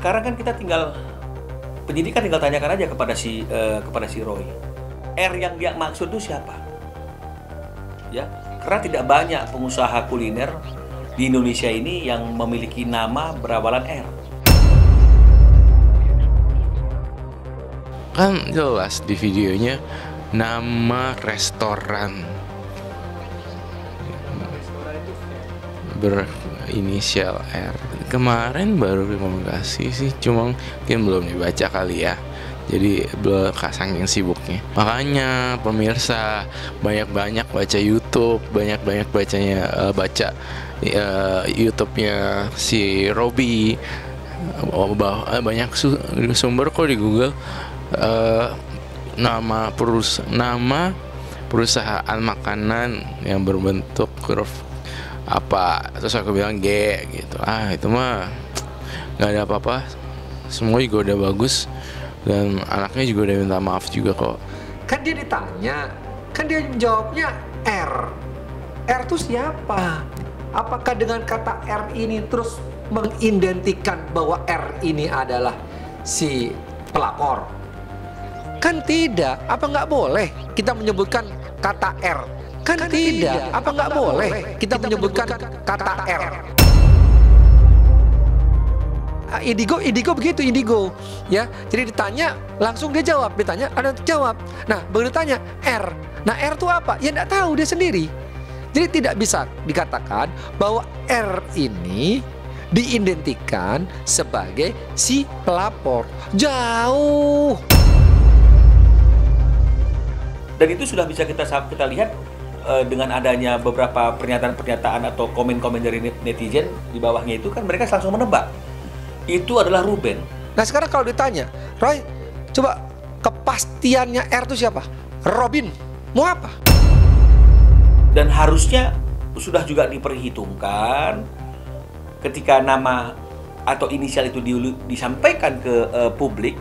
sekarang kan kita tinggal penyidik kan tinggal tanyakan aja kepada si Roy. R yang dia maksud itu siapa? Ya, karena tidak banyak pengusaha kuliner di Indonesia ini yang memiliki nama berawalan R. Kan jelas di videonya nama restoran berinisial R. Kemarin baru rekomendasi sih, cuma mungkin belum dibaca kali ya. Jadi belum saking sibuknya. Makanya pemirsa banyak-banyak baca YouTube, banyak-banyak baca YouTube-nya si Robby. Banyak sumber kok di Google. Nama perusahaan makanan yang berbentuk huruf apa, terus aku bilang G gitu. Itu mah nggak ada apa-apa, semua juga udah bagus dan anaknya juga udah minta maaf juga kok. Kan dia ditanya, kan dia jawabnya R. R itu siapa? Apakah dengan kata R ini terus mengidentikan bahwa R ini adalah si pelapor? Kan tidak. Apa nggak boleh kita menyebutkan kata R? Kan tidak. Apa nggak boleh kita menyebutkan kata R? Indigo begitu, Indigo. Ya, jadi ditanya langsung dia jawab, ditanya ada jawab. Nah, begitu ditanya R. Nah, R itu apa? Ya nggak tahu dia sendiri. Jadi tidak bisa dikatakan bahwa R ini diidentikan sebagai si pelapor. Jauh. Dan itu sudah bisa kita lihat dengan adanya beberapa pernyataan-pernyataan atau komen-komen dari netizen di bawahnya itu kan mereka langsung menebak itu adalah Ruben. Nah sekarang kalau ditanya, Roy, coba kepastiannya R itu siapa? Robin, mau apa? Dan harusnya sudah juga diperhitungkan ketika nama atau inisial itu disampaikan ke publik.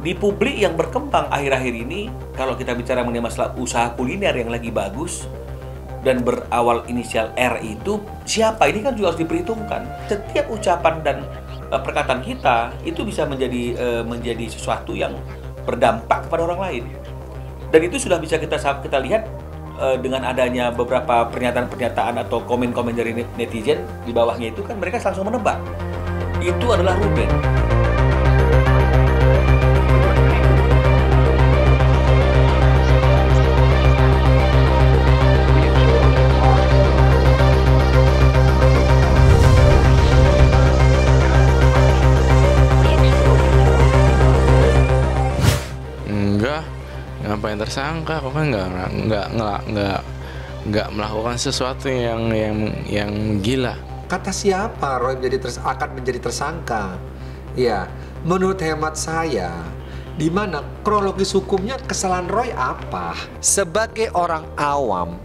Di publik yang berkembang akhir-akhir ini, kalau kita bicara mengenai masalah usaha kuliner yang lagi bagus dan berawal inisial R itu siapa, ini kan juga harus diperhitungkan. Setiap ucapan dan perkataan kita itu bisa menjadi sesuatu yang berdampak kepada orang lain. Dan itu sudah bisa kita lihat dengan adanya beberapa pernyataan-pernyataan atau komen-komen dari netizen di bawahnya itu kan mereka langsung menebak itu adalah Ruben. Ngapain tersangka? Kok kan nggak melakukan sesuatu yang gila. Kata siapa Roy akan menjadi tersangka? Ya, menurut hemat saya, di mana kronologis hukumnya kesalahan Roy apa? Sebagai orang awam,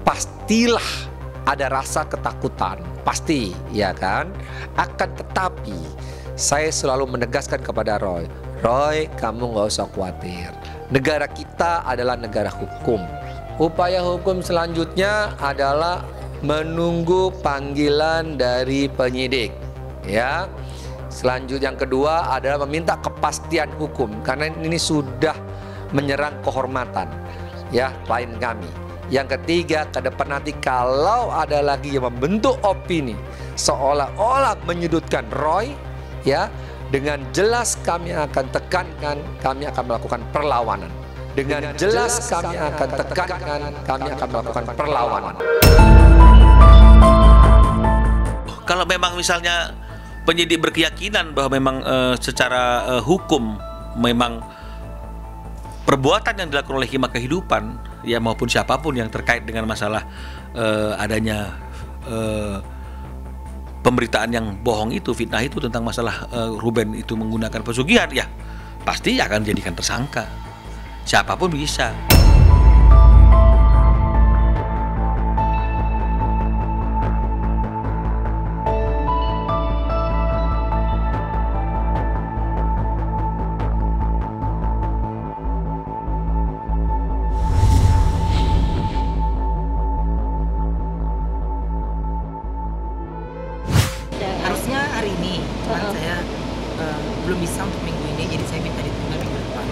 pastilah ada rasa ketakutan, pasti, ya kan? Akan tetapi, saya selalu menegaskan kepada Roy, kamu nggak usah khawatir. Negara kita adalah negara hukum. Upaya hukum selanjutnya adalah menunggu panggilan dari penyidik. Ya. Selanjutnya yang kedua adalah meminta kepastian hukum karena ini sudah menyerang kehormatan ya klien kami. Yang ketiga, ke depan nanti kalau ada lagi yang membentuk opini seolah-olah menyudutkan Roy, ya, dengan jelas kami akan tekankan, kami akan melakukan perlawanan. Dengan jelas kami akan tekankan, kami akan melakukan perlawanan. Kalau memang misalnya penyidik berkeyakinan bahwa memang secara hukum memang perbuatan yang dilakukan oleh hima kehidupan ya maupun siapapun yang terkait dengan masalah adanya pemberitaan yang bohong itu, fitnah itu tentang masalah Ruben itu menggunakan pesugihan, ya pasti akan dijadikan tersangka. Siapapun bisa. Harusnya hari ini, cuman saya belum bisa untuk minggu ini, jadi saya minta ditunda minggu depan.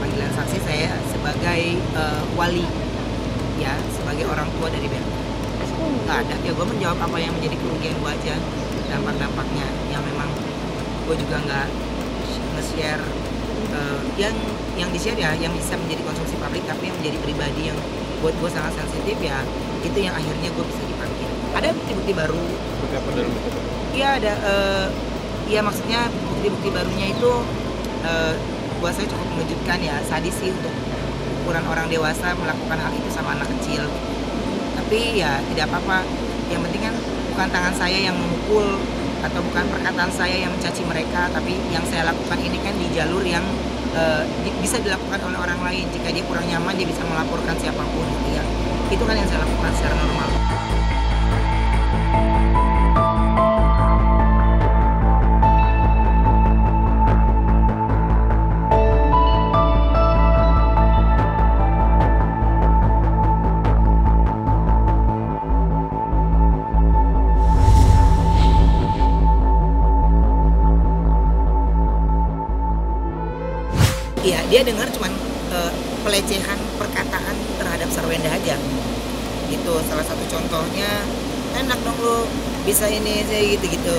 Panggilan saksi saya sebagai wali, ya, sebagai orang tua dari Berta. Nggak ada, ya gue menjawab apa yang menjadi kerugian gue aja, dampak-dampaknya yang memang gue juga nggak nge-share yang di-share ya, yang bisa menjadi konsumsi publik, tapi yang menjadi pribadi yang buat gue sangat sensitif, ya itu yang akhirnya gue bisa dipanggil. Ada bukti-bukti baru. Bukti apa dalam itu? Iya ada, ya maksudnya bukti-bukti barunya itu buat saya cukup mengejutkan ya, sadis sih untuk ukuran orang dewasa melakukan hal itu sama anak kecil. Tapi ya tidak apa-apa, yang penting kan bukan tangan saya yang memukul atau bukan perkataan saya yang mencaci mereka, tapi yang saya lakukan ini kan di jalur yang bisa dilakukan oleh orang lain. Jika dia kurang nyaman, dia bisa melaporkan siapapun gitu ya. Itu kan yang saya lakukan secara normal. Iya, dia dengar cuman pelecehan perkataan terhadap Sarwenda aja. Itu salah satu contohnya, enak dong lo bisa ini saya gitu-gitu.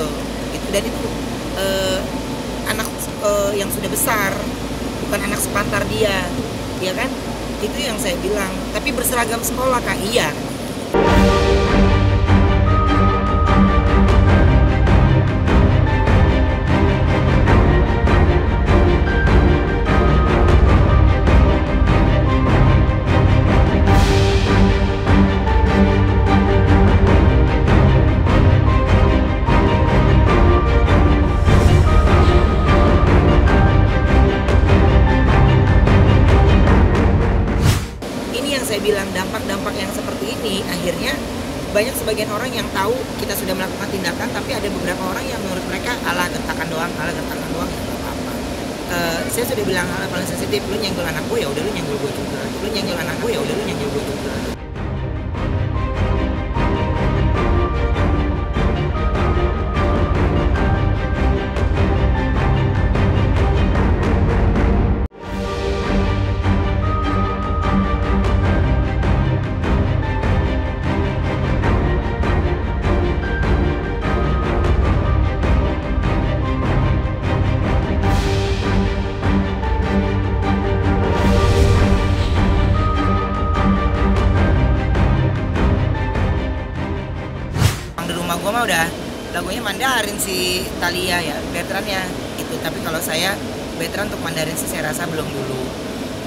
Gitu. Dan itu anak yang sudah besar, bukan anak sepantar dia, ya kan? Itu yang saya bilang. Tapi berseragam sekolah Kak, iya. Saya bilang dampak-dampak yang seperti ini akhirnya banyak sebagian orang yang tahu kita sudah melakukan tindakan, tapi ada beberapa orang yang menurut mereka alah gertakan doang ya apa-apa. Saya sudah bilang hal paling sensitif, lu nyenggol anak gue ya udah lu nyenggol gue juga, lu nyenggol anak gue ya udah lu nyenggol gue juga. Gue mah udah lagunya Mandarin si Thalia ya, Bertrand ya itu. Tapi kalau saya Bertrand untuk Mandarin sih saya rasa belum dulu.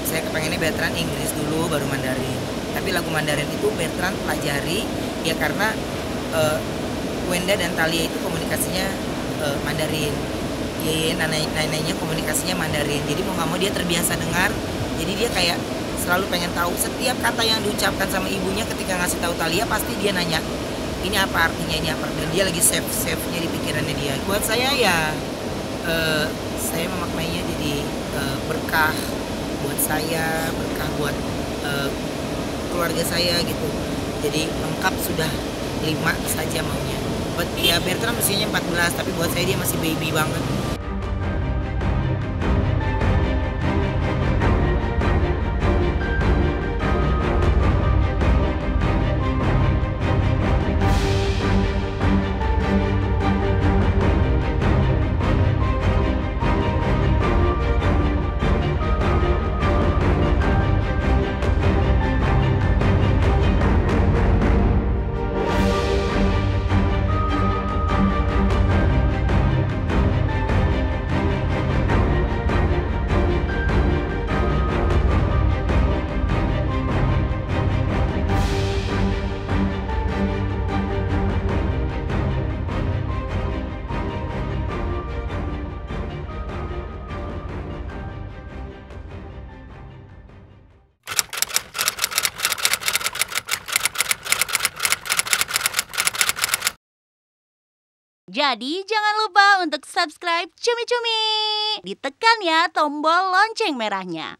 Saya kepengennya Bertrand Inggris dulu baru Mandarin. Tapi lagu Mandarin itu Bertrand pelajari ya karena Wenda dan Thalia itu komunikasinya Mandarin. Iya, neneknya komunikasinya Mandarin. Jadi mau nggak mau dia terbiasa dengar. Jadi dia kayak selalu pengen tahu setiap kata yang diucapkan sama ibunya. Ketika ngasih tahu Thalia pasti dia nanya, ini apa artinya, ini apa, dan dia lagi save-nya di pikirannya dia. Buat saya ya saya memaknainya jadi berkah buat saya, berkah buat keluarga saya gitu. Jadi lengkap sudah 5 saja maunya. Buat ya Bertrand usianya 14, tapi buat saya dia masih baby banget. Jadi jangan lupa untuk subscribe Cumi Cumi. Ditekan ya tombol lonceng merahnya.